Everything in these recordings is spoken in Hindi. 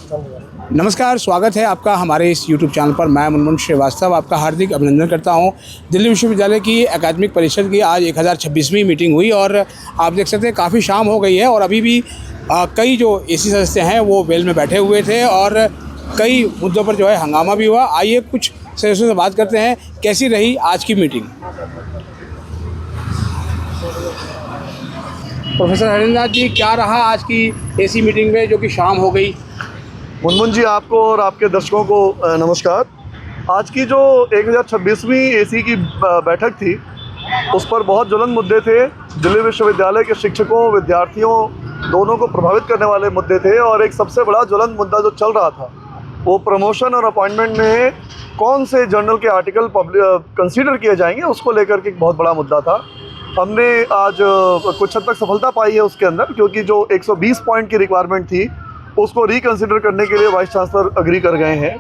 नमस्कार, स्वागत है आपका हमारे इस YouTube चैनल पर। मैं मुनमुन श्रीवास्तव आपका हार्दिक अभिनंदन करता हूं। दिल्ली विश्वविद्यालय की अकादमिक परिषद की आज 1026वीं मीटिंग हुई और आप देख सकते हैं काफ़ी शाम हो गई है और अभी भी कई जो एसी सदस्य हैं वो वेल में बैठे हुए थे और कई मुद्दों पर जो है हंगामा भी हुआ। आइए कुछ सदस्यों से बात करते हैं, कैसी रही आज की मीटिंग। प्रोफेसर हरिंद्रनाथ जी, क्या रहा आज की एसी मीटिंग में जो कि शाम हो गई? मुनमुन जी, आपको और आपके दर्शकों को नमस्कार। आज की जो 1026वीं एसी की बैठक थी उस पर बहुत ज्वलंत मुद्दे थे। दिल्ली विश्वविद्यालय के शिक्षकों विद्यार्थियों दोनों को प्रभावित करने वाले मुद्दे थे और एक सबसे बड़ा ज्वलंत मुद्दा जो चल रहा था वो प्रमोशन और अपॉइंटमेंट में कौन से जर्नल के आर्टिकल कंसीडर किए जाएंगे, उसको लेकर के एक बहुत बड़ा मुद्दा था। हमने आज कुछ हद तक सफलता पाई है उसके अंदर, क्योंकि जो 120 पॉइंट की रिक्वायरमेंट थी उसको रिकंसिडर करने के लिए वाइस चांसलर अग्री कर गए हैं।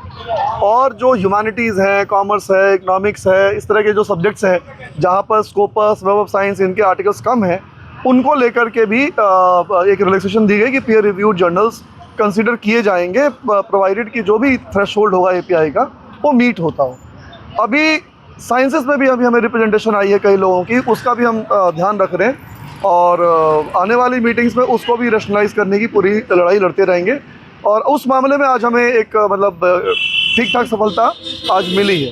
और जो ह्यूमैनिटीज़ है, कॉमर्स है, इकोनॉमिक्स है, इस तरह के जो सब्जेक्ट्स हैं जहाँ पर स्कोपस, वेब ऑफ साइंस इनके आर्टिकल्स कम हैं, उनको लेकर के भी एक रिलैक्सेशन दी गई कि पीयर रिव्यूड जर्नल्स कंसिडर किए जाएंगे, प्रोवाइडेड कि जो भी थ्रेशोल्ड होगा API का वो मीट होता हो। अभी साइंसेस में भी अभी हमें रिप्रेजेंटेशन आई है कई लोगों की, उसका भी हम ध्यान रख रहे हैं और आने वाली मीटिंग्स में उसको भी रैशनलाइज करने की पूरी लड़ाई लड़ते रहेंगे। और उस मामले में आज हमें एक ठीक ठाक सफलता आज मिली है।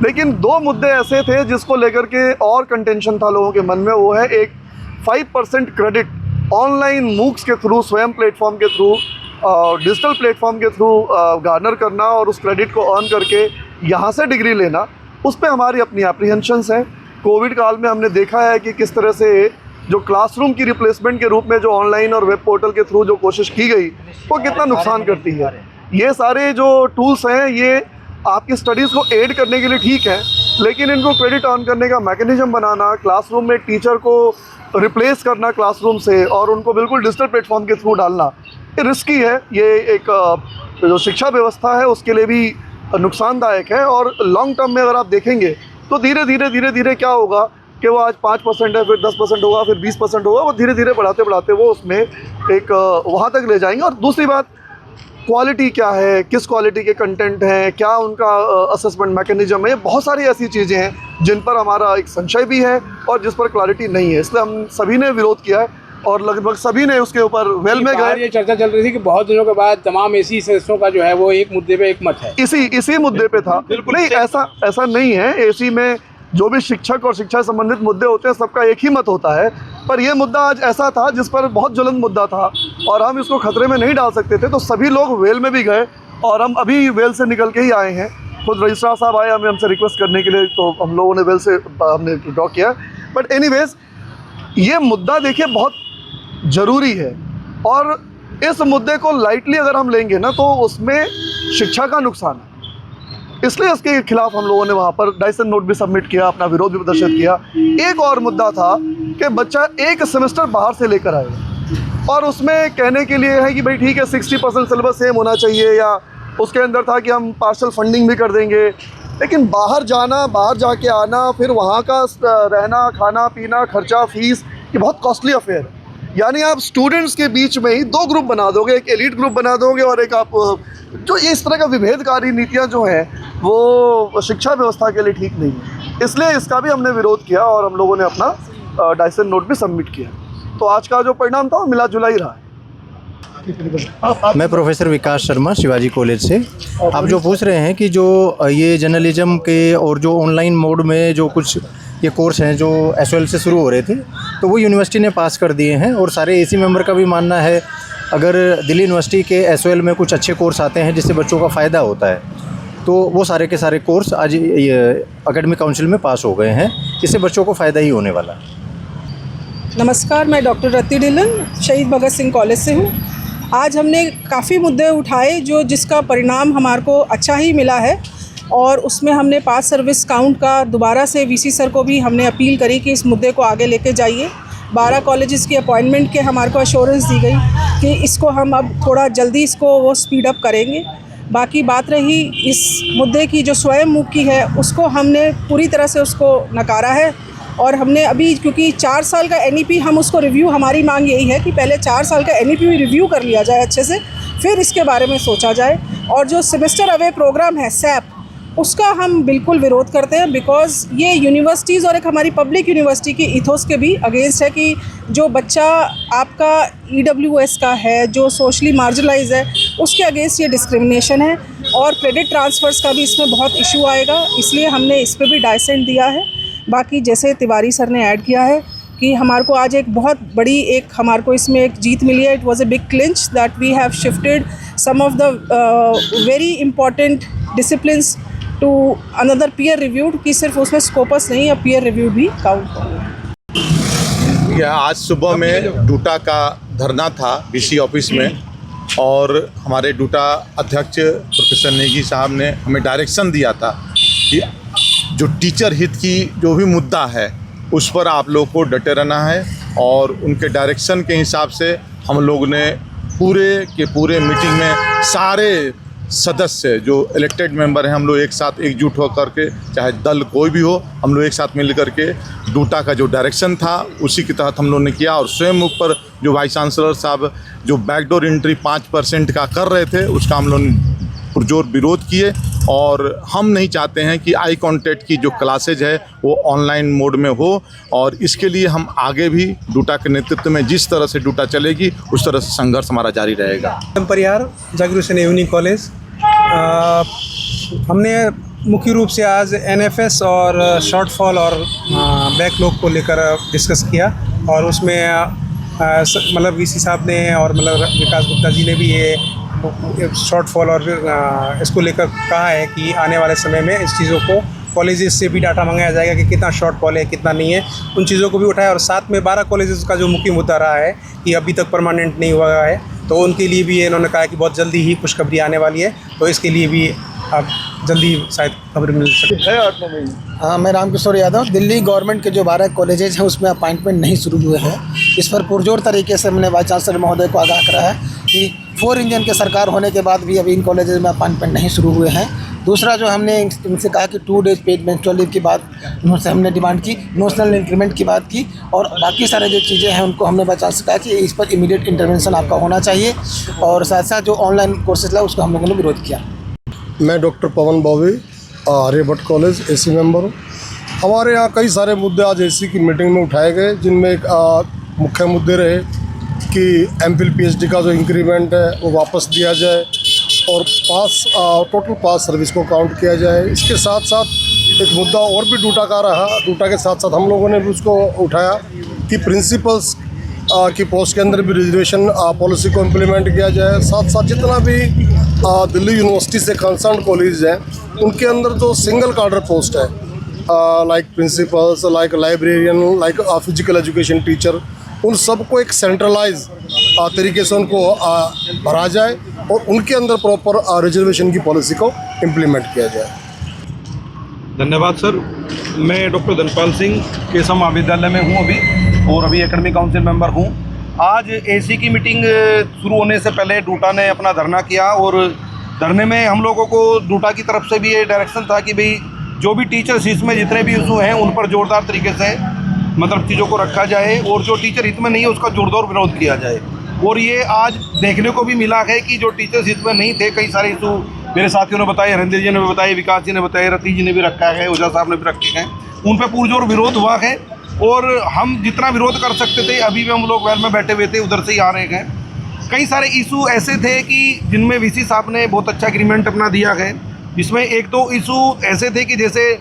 लेकिन दो मुद्दे ऐसे थे जिसको लेकर के और कंटेंशन था लोगों के मन में। वो है एक 5% क्रेडिट ऑनलाइन मूक्स के थ्रू, स्वयं प्लेटफॉर्म के थ्रू, डिजिटल प्लेटफॉर्म के थ्रू गार्नर करना और उस क्रेडिट को अर्न करके यहाँ से डिग्री लेना। उस पर हमारी अपनी एप्रीहेंशंस हैं। कोविड काल में हमने देखा है कि किस तरह से जो क्लासरूम की रिप्लेसमेंट के रूप में जो ऑनलाइन और वेब पोर्टल के थ्रू जो कोशिश की गई वो कितना नुकसान करती है। ये सारे जो टूल्स हैं ये आपकी स्टडीज़ को एड करने के लिए ठीक है, लेकिन इनको क्रेडिट अर्न करने का मैकेनिज्म बनाना, क्लासरूम में टीचर को रिप्लेस करना क्लासरूम से और उनको बिल्कुल डिजिटल प्लेटफॉर्म के थ्रू डालना, ये रिस्की है। ये एक जो शिक्षा व्यवस्था है उसके लिए भी नुकसानदायक है। और लॉन्ग टर्म में अगर आप देखेंगे तो धीरे धीरे क्या होगा कि वो आज 5% है, फिर 10% होगा, फिर 20% होगा, वो धीरे धीरे बढ़ाते वो उसमें एक वहाँ तक ले जाएंगे। और दूसरी बात, क्वालिटी क्या है, किस क्वालिटी के कंटेंट हैं, क्या उनका असेसमेंट मैकेनिज्म है, बहुत सारी ऐसी चीज़ें हैं जिन पर हमारा एक संशय भी है और जिस पर क्लैरिटी नहीं है। इसलिए हम सभी ने विरोध किया है और लगभग सभी ने उसके ऊपर वेल में गए। ये चर्चा चल रही थी कि बहुत दिनों के बाद तमाम एसी सदस्यों का जो है वो एक मुद्दे पे एक मत है। इसी मुद्दे पे था। नहीं, ऐसा नहीं है। एसी में जो भी शिक्षक और शिक्षा संबंधित मुद्दे होते हैं सबका एक ही मत होता है, पर यह मुद्दा आज ऐसा था जिस पर बहुत ज्वलंत मुद्दा था और हम इसको खतरे में नहीं डाल सकते थे। तो सभी लोग वेल में भी गए और हम अभी वेल से निकल के ही आए हैं। खुद रजिस्ट्रार साहब आए हमें हमसे रिक्वेस्ट करने के लिए, तो हम लोगों ने वेल से हमने ड्रॉ किया। बट एनीवेज, ये मुद्दा देखिए बहुत ज़रूरी है और इस मुद्दे को लाइटली अगर हम लेंगे ना तो उसमें शिक्षा का नुकसान है। इसलिए इसके खिलाफ हम लोगों ने वहाँ पर डाइसन नोट भी सबमिट किया, अपना विरोध भी प्रदर्शित किया। एक और मुद्दा था कि बच्चा एक सेमेस्टर बाहर से लेकर आएगा और उसमें कहने के लिए है कि भाई ठीक है 60% सिलेबस सेम होना चाहिए, या उसके अंदर था कि हम पार्शल फंडिंग भी कर देंगे। लेकिन बाहर जाना, बाहर जाके आना, फिर वहाँ का रहना, खाना पीना, खर्चा, फीस, ये बहुत कॉस्टली अफेयर है। यानी आप स्टूडेंट्स के बीच में ही दो ग्रुप बना दोगे, एक एलीट ग्रुप बना दोगे और एक आप जो ये इस तरह का विभेदकारी नीतियाँ जो हैं वो शिक्षा व्यवस्था के लिए ठीक नहीं है। इसलिए इसका भी हमने विरोध किया और हम लोगों ने अपना डाइसन नोट भी सबमिट किया। तो आज का जो परिणाम था वो मिला जुला ही रहा है। मैं प्रोफेसर विकास शर्मा शिवाजी कॉलेज से। आप जो पूछ रहे हैं कि जो ये जर्नलिज्म के और जो ऑनलाइन मोड में जो कुछ ये कोर्स हैं जो SOL से शुरू हो रहे थे, तो वो यूनिवर्सिटी ने पास कर दिए हैं और सारे AC मेंबर का भी मानना है अगर दिल्ली यूनिवर्सिटी के SOL में कुछ अच्छे कोर्स आते हैं जिससे बच्चों का फ़ायदा होता है, तो वो सारे के सारे कोर्स आज एकेडमिक काउंसिल में पास हो गए हैं। इससे बच्चों को फ़ायदा ही होने वाला है। नमस्कार, मैं डॉक्टर रति ढिल्लन शहीद भगत सिंह कॉलेज से हूँ। आज हमने काफ़ी मुद्दे उठाए जिसका परिणाम हमारे को अच्छा ही मिला है और उसमें हमने पास सर्विस काउंट का दोबारा से VC सर को भी हमने अपील करी कि इस मुद्दे को आगे लेके जाइए। 12 कॉलेजेस की अपॉइंटमेंट के हमारे को अश्योरेंस दी गई कि इसको हम अब थोड़ा जल्दी इसको वो स्पीड अप करेंगे। बाकी बात रही इस मुद्दे की जो स्वयं मुख की है, उसको हमने पूरी तरह से उसको नकारा है और हमने अभी क्योंकि 4 साल का NEP हम उसको रिव्यू, हमारी मांग यही है कि पहले 4 साल का NEP भी रिव्यू कर लिया जाए अच्छे से, फिर इसके बारे में सोचा जाए। और जो सेमेस्टर अवे प्रोग्राम है SAP, उसका हम बिल्कुल विरोध करते हैं, बिकॉज़ ये यूनिवर्सिटीज़ और एक हमारी पब्लिक यूनिवर्सिटी की इथोस के भी अगेंस्ट है कि जो बच्चा आपका EWS का है, जो सोशली मार्जिनलाइज है, उसके अगेंस्ट ये डिस्क्रिमिनेशन है। और क्रेडिट ट्रांसफ़र्स का भी इसमें बहुत इशू आएगा, इसलिए हमने इस पर भी डाइसेंट दिया है। बाकी जैसे तिवारी सर ने ऐड किया है कि हमारे को आज एक बहुत बड़ी हमारे को इसमें एक जीत मिली है। It was a big clinch that we have shifted some of the very important disciplines to another peer reviewed, कि सिर्फ उसमें स्कोपस नहीं, या पीयर रिव्यूड भी काउंट होंगे। यह आज सुबह में डूटा का धरना था BC ऑफिस में, और हमारे डूटा अध्यक्ष प्रोफेसर नेगी साहब ने हमें डायरेक्शन दिया था कि जो टीचर हित की जो भी मुद्दा है उस पर आप लोग को डटे रहना है। और उनके डायरेक्शन के हिसाब से हम लोग ने पूरे के पूरे मीटिंग में सारे सदस्य जो इलेक्टेड मेंबर हैं, हम लोग एक साथ एकजुट होकर के, चाहे दल कोई भी हो, हम लोग एक साथ मिल करके डूटा का जो डायरेक्शन था उसी के तहत हम लोग ने किया। और स्वयं ऊपर जो वाइस चांसलर साहब जो बैकडोर एंट्री 5% का कर रहे थे उसका हम लोग पुरजोर विरोध किए। और हम नहीं चाहते हैं कि आई कॉन्टैक्ट की जो क्लासेज है वो ऑनलाइन मोड में हो, और इसके लिए हम आगे भी डूटा के नेतृत्व में जिस तरह से डूटा चलेगी उस तरह से संघर्ष हमारा जारी रहेगा। परिहार जाकिर हुसैन यूनिक कॉलेज। हमने मुख्य रूप से आज NFS और शॉर्टफॉल और बैकलॉग को लेकर डिस्कस किया, और उसमें मतलब VC साहब ने और मतलब विकास गुप्ता जी ने भी ये शॉर्टफॉल और इसको लेकर कहा है कि आने वाले समय में इस चीज़ों को कॉलेजेस से भी डाटा मंगाया जाएगा कि कितना शॉर्टफॉल है, कितना नहीं है, उन चीज़ों को भी उठाया। और साथ में 12 कॉलेजेस का जो मुख्य मुद्दा रहा है कि अभी तक परमानेंट नहीं हुआ है, तो उनके लिए भी इन्होंने कहा कि बहुत जल्दी ही खुशखबरी आने वाली है, तो इसके लिए भी अब जल्दी शायद खबर मिल सकती है। हाँ, मैं रामकिशोर यादव। दिल्ली गवर्नमेंट के जो 12 कॉलेजेज हैं उसमें अपॉइंटमेंट नहीं शुरू हुए हैं। इस पर पुरजोर तरीके से हमने वाइस चांसलर महोदय को आगाह करा है कि 4 इंजन के सरकार होने के बाद भी अभी इन कॉलेजेज में अपॉइंटमेंट नहीं शुरू हुए हैं। दूसरा जो हमने इनसे कहा कि 2 डेज पेड मेंस्ट्रुअल लीव की बात उनसे हमने डिमांड की, नोशनल इंक्रीमेंट की बात की, और बाकी सारे जो चीज़ें हैं उनको हमने वाइस चांसलर से कहा कि इस पर इमीडिएट इंटरवेंशन आपका होना चाहिए। और साथ साथ जो ऑनलाइन कोर्सेज ला उसको हम लोगों ने विरोध किया। मैं doctor Pawan Bobby Aryabhatta College AC member हूँ। हमारे यहाँ कई सारे मुद्दे आज AC की मीटिंग में उठाए गए, जिनमें एक मुख्य मुद्दे रहे कि MPhil PhD का जो इंक्रीमेंट है वो वापस दिया जाए, और टोटल पास सर्विस को काउंट किया जाए। इसके साथ साथ एक मुद्दा और भी डूटा का रहा। डूटा के साथ साथ हम लोगों ने भी उसको उठाया कि प्रिंसिपल्स की पोस्ट के अंदर भी रिजर्वेशन पॉलिसी को इम्प्लीमेंट किया जाए। साथ साथ जितना भी दिल्ली यूनिवर्सिटी से कंसर्न कॉलेज हैं उनके अंदर जो सिंगल कार्डर पोस्ट है, like principles, like librarian, like physical education teacher, उन सबको एक सेंट्रलाइज तरीके से उनको भरा जाए और उनके अंदर प्रॉपर रिजर्वेशन की पॉलिसी को इम्प्लीमेंट किया जाए। धन्यवाद सर। मैं डॉक्टर धनपाल सिंह केशव महाविद्यालय में हूँ अभी, और अभी एकेडमिक काउंसिल मेंबर हूँ। आज AC की मीटिंग शुरू होने से पहले डूटा ने अपना धरना किया, और धरने में हम लोगों को डूटा की तरफ से भी ये डायरेक्शन था कि भाई जो भी टीचर्स हित में जितने भी इशू हैं उन पर जोरदार तरीके से मतलब चीज़ों को रखा जाए, और जो टीचर हित में नहीं है उसका जोरदार विरोध किया जाए। और ये आज देखने को भी मिला है कि जो टीचर्स हित में नहीं थे, कई सारे इशू मेरे साथियों ने बताए, हरिंदर जी ने भी बताए, विकास जी ने बताए, रति जी ने भी रखा है, ओझा साहब ने भी रखे हैं, उन पर पुरजोर विरोध हुआ है। और हम जितना विरोध कर सकते थे, अभी भी हम लोग वेल में बैठे हुए थे, उधर से ही आ रहे हैं। कई सारे इशू ऐसे थे कि जिनमें VC साहब ने बहुत अच्छा एग्रीमेंट अपना दिया है। इसमें 1-2 इशू ऐसे थे कि जैसे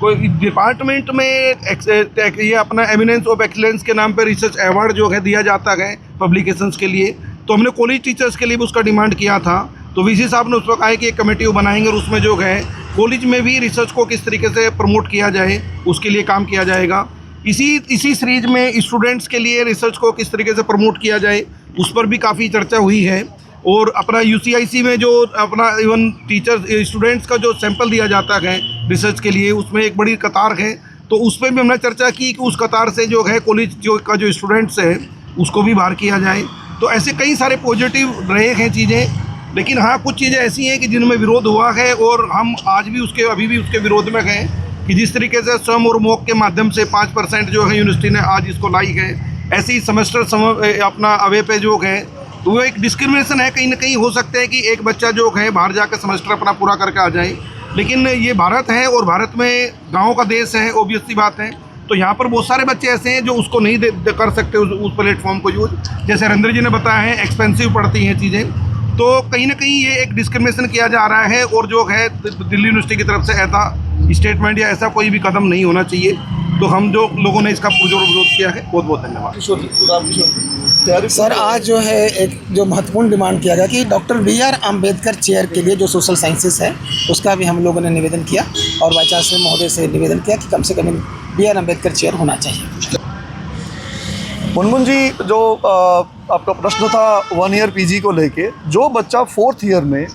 कोई डिपार्टमेंट में ये अपना एमिनेंस ऑफ एक्सीलेंस के नाम पे रिसर्च अवार्ड जो है दिया जाता है पब्लिकेशंस के लिए, तो हमने कॉलेज टीचर्स के लिए भी उसका डिमांड किया था। तो VC साहब ने उस वक्त कहा है कि एक कमेटी बनाएंगे, और उसमें जो है कॉलेज में भी रिसर्च को किस तरीके से प्रमोट किया जाए उसके लिए काम किया जाएगा। इसी सीरीज में स्टूडेंट्स के लिए रिसर्च को किस तरीके से प्रमोट किया जाए उस पर भी काफ़ी चर्चा हुई है। और अपना UCIC में जो अपना इवन टीचर्स स्टूडेंट्स का जो सैंपल दिया जाता है रिसर्च के लिए, उसमें एक बड़ी कतार है, तो उस पर भी हमने चर्चा की कि उस कतार से जो है कॉलेज का जो स्टूडेंट्स है उसको भी बाहर किया जाए। तो ऐसे कई सारे पॉजिटिव रहे हैं चीज़ें, लेकिन हाँ कुछ चीज़ें ऐसी हैं कि जिनमें विरोध हुआ है, और हम आज भी अभी भी उसके विरोध में हैं कि जिस तरीके से स्वयं और मॉक के माध्यम से 5% जो है यूनिवर्सिटी ने आज इसको लाई है, ऐसे ही सेमेस्टर अपना अवे पे जो है तो वो एक डिस्क्रिमिनेशन है। कहीं ना कहीं हो सकता है कि एक बच्चा जो है बाहर जाकर सेमेस्टर अपना पूरा करके आ जाए, लेकिन ये भारत है और भारत में गाँव का देश है, ऑब्वियस सी बात है। तो यहाँ पर बहुत सारे बच्चे ऐसे हैं जो उसको नहीं कर सकते उस प्लेटफॉर्म को यूज। जैसे हरेंद्र जी ने बताया है, एक्सपेंसिव पड़ती हैं चीज़ें, तो कहीं ना कहीं ये एक डिस्क्रिमिनेशन किया जा रहा है। और जो है दिल्ली यूनिवर्सिटी की तरफ से ऐसा स्टेटमेंट या ऐसा कोई भी कदम नहीं होना चाहिए। तो हम जो लोगों ने इसका पुरजोर विरोध किया है, बहुत बहुत धन्यवाद। सर, आज जो है एक जो महत्वपूर्ण डिमांड किया गया कि डॉक्टर BR अम्बेडकर चेयर के लिए जो सोशल साइंसेस है उसका भी हम लोगों ने निवेदन किया और वाइस चांसलर महोदय से निवेदन किया कि कम से कम BR अम्बेडकर चेयर होना चाहिए। मुनमुन जी, जो आपका प्रश्न था 1 ईयर PG को लेके, जो बच्चा 4th ईयर में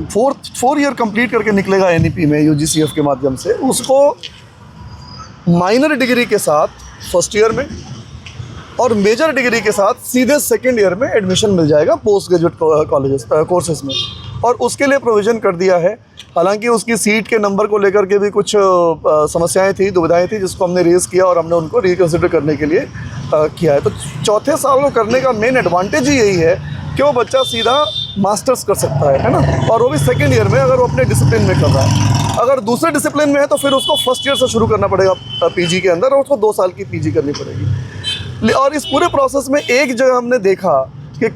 4 ईयर कंप्लीट करके निकलेगा NEP में UGCF के माध्यम से, उसको माइनर डिग्री के साथ 1st ईयर में और मेजर डिग्री के साथ सीधे 2nd ईयर में एडमिशन मिल जाएगा पोस्ट ग्रेजुएट कॉलेजेस कोर्सेज में। और उसके लिए प्रोविज़न कर दिया है। हालांकि उसकी सीट के नंबर को लेकर के भी कुछ समस्याएं थी, दुविधाएं थी, जिसको हमने रेज़ किया और हमने उनको रिकन्सिडर करने के लिए किया है। तो 4थे साल को करने का मेन एडवांटेज ही यही है कि वो बच्चा सीधा मास्टर्स कर सकता है ना, और वो भी 2nd ईयर में, अगर वो अपने डिसिप्लिन में कर रहा है। अगर दूसरे डिसिप्लिन में है तो फिर उसको 1st ईयर से शुरू करना पड़ेगा PG के अंदर, और उसको 2 साल की PG करनी पड़ेगी। और इस पूरे प्रोसेस में एक जगह हमने देखा कि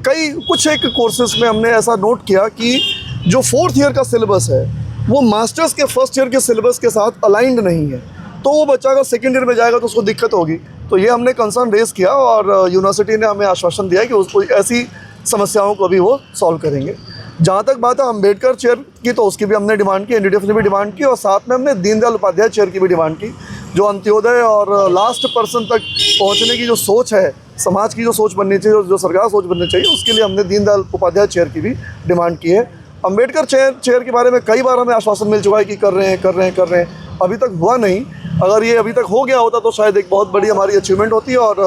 कुछ एक कोर्सेज में हमने ऐसा नोट किया कि जो 4th ईयर का सिलेबस है वो मास्टर्स के 1st ईयर के सिलेबस के साथ अलाइंड नहीं है। तो वो बच्चा अगर 2nd ईयर में जाएगा तो उसको दिक्कत होगी। तो ये हमने कंसर्न रेज़ किया और यूनिवर्सिटी ने हमें आश्वासन दिया कि उसको ऐसी समस्याओं को भी वो सॉल्व करेंगे। जहाँ तक बात है अम्बेडकर चेयर की, तो उसकी भी हमने डिमांड की, NDDF ने भी डिमांड की, और साथ में हमने दीनदयाल उपाध्याय चेयर की भी डिमांड की। जो अंत्योदय और लास्ट पर्सन तक पहुँचने की जो सोच है, समाज की जो सोच बननी चाहिए और जो सरकार सोच बननी चाहिए, उसके लिए हमने दीनदयाल उपाध्याय चेयर की भी डिमांड की है। अम्बेडकर चेयर के बारे में कई बार हमें आश्वासन मिल चुका है कि कर रहे हैं, अभी तक हुआ नहीं। अगर ये अभी तक हो गया होता तो शायद एक बहुत बड़ी हमारी अचीवमेंट होती और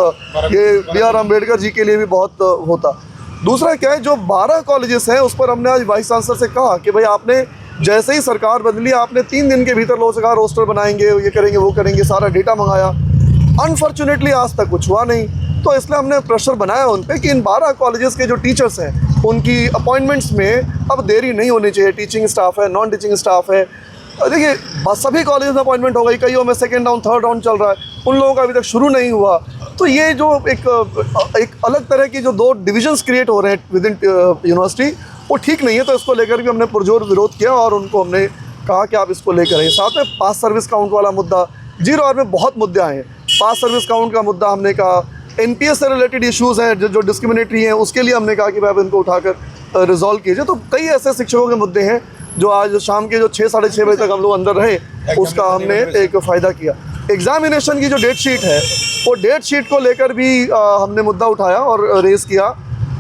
ये BR अम्बेडकर जी के लिए भी बहुत होता। दूसरा क्या है, जो 12 कॉलेजेस हैं उस पर हमने आज वाइस चांसलर से कहा कि भाई आपने जैसे ही सरकार बदली, आपने 3 दिन के भीतर लोगों से कहा रोस्टर बनाएंगे, ये करेंगे, वो करेंगे, सारा डेटा मंगाया। अनफॉर्चुनेटली आज तक कुछ हुआ नहीं। तो इसलिए हमने प्रेशर बनाया उन पर कि इन 12 कॉलेजेस के जो टीचर्स हैं उनकी अपॉइंटमेंट्स में अब देरी नहीं होनी चाहिए। टीचिंग स्टाफ है, नॉन टीचिंग स्टाफ है, देखिए सभी कॉलेज में अपॉइंटमेंट हो गई, कईयों में 2nd राउंड 3rd राउंड चल रहा है, उन लोगों का अभी तक शुरू नहीं हुआ। तो ये जो एक अलग तरह की जो 2 डिविजन्स क्रिएट हो रहे हैं विद इन यूनिवर्सिटी, वो ठीक नहीं है। तो इसको लेकर भी हमने पुरजोर विरोध किया और उनको हमने कहा कि आप इसको लेकर आइए। साथ में पास सर्विस काउंट वाला मुद्दा, 0 आवर में बहुत मुद्दे आए हैं। पास सर्विस काउंट का मुद्दा हमने कहा, NPS से रिलेटेड इश्यूज़ हैं जो डिस्क्रिमिनेटरी हैं, उसके लिए हमने कहा कि भाई इनको उठाकर रिजॉल्व कीजिए। तो कई ऐसे शिक्षकों के मुद्दे हैं जो आज शाम के जो 6 साढ़े 6 बजे तक हम लोग अंदर रहे, उसका हमने एक फ़ायदा किया। एग्जामिनेशन की जो डेट शीट है, वो डेट शीट को लेकर भी हमने मुद्दा उठाया और रेज़ किया,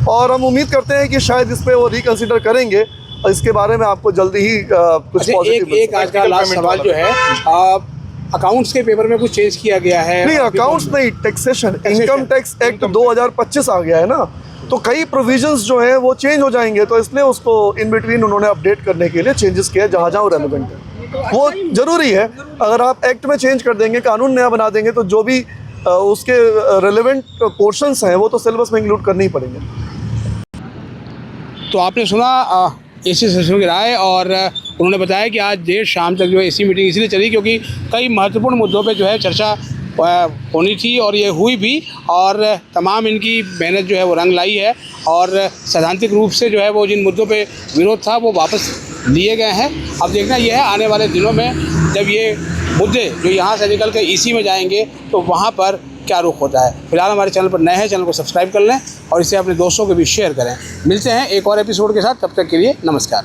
और हम उम्मीद करते हैं कि शायद इस पर वो रिकन्सिडर करेंगे और इसके बारे में आपको जल्दी ही कुछ पॉजिटिव। एक आज का लास्ट सवाल जो है, अकाउंट्स के पेपर में कुछ चेंज किया गया है? नहीं, अकाउंट्स नहीं, टैक्सेशन, इनकम टैक्स एक्ट 2025 आ गया है ना, तो कई प्रोविजंस जो हैं वो चेंज हो जाएंगे। तो इसलिए उसको इन बिटवीन उन्होंने अपडेट करने के लिए चेंजेस किए जहाँ जहाँ रेलेवेंट है। वो ज़रूरी है, अगर आप एक्ट में चेंज कर देंगे, कानून नया बना देंगे, तो जो भी उसके रेलेवेंट पोर्शंस हैं वो तो सिलेबस में इंक्लूड करने ही पड़ेंगे। तो आपने सुना AC सदस्यों की राय, और उन्होंने बताया कि आज देर शाम तक जो है AC मीटिंग इसलिए चली क्योंकि कई महत्वपूर्ण मुद्दों पे जो है चर्चा होनी थी, और ये हुई भी, और तमाम इनकी मेहनत जो है वो रंग लाई है, और सैद्धांतिक रूप से जो है वो जिन मुद्दों पे विरोध था वो वापस लिए गए हैं। अब देखना ये है आने वाले दिनों में जब ये मुद्दे जो यहाँ से निकल कर EC में जाएंगे तो वहाँ पर क्या रुख होता है। फिलहाल हमारे चैनल पर नए हैं, चैनल को सब्सक्राइब कर लें और इसे अपने दोस्तों के भी शेयर करें। मिलते हैं एक और एपिसोड के साथ, तब तक के लिए नमस्कार।